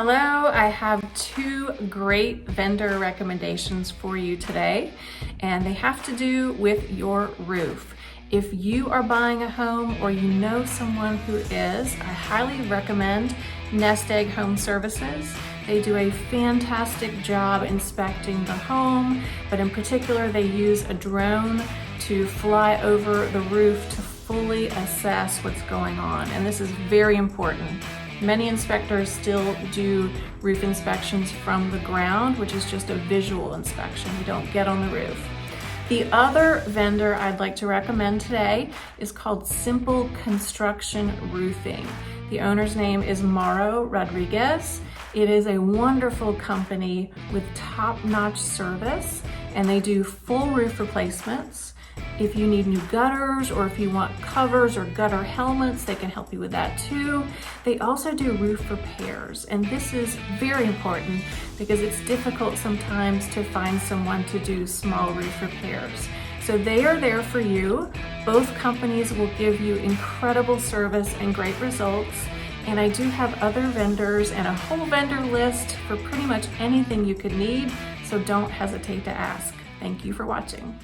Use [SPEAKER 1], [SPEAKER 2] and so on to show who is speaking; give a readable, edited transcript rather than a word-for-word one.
[SPEAKER 1] Hello, I have two great vendor recommendations for you today, and they have to do with your roof. If you are buying a home or you know someone who is, I highly recommend Nest Egg Home Services. They do a fantastic job inspecting the home, but in particular, they use a drone to fly over the roof to fully assess what's going on, and this is very important. Many inspectors still do roof inspections from the ground, which is just a visual inspection. You don't get on the roof. The other vendor I'd like to recommend today is called Simple Construction Roofing. The owner's name is Mauro Rodriguez. It is a wonderful company with top-notch service, and they do full roof replacements. If you need new gutters or if you want covers or gutter helmets, they can help you with that too. They also do roof repairs, and this is very important because it's difficult sometimes to find someone to do small roof repairs. So they are there for you. Both companies will give you incredible service and great results. And I do have other vendors and a whole vendor list for pretty much anything you could need, so don't hesitate to ask. Thank you for watching.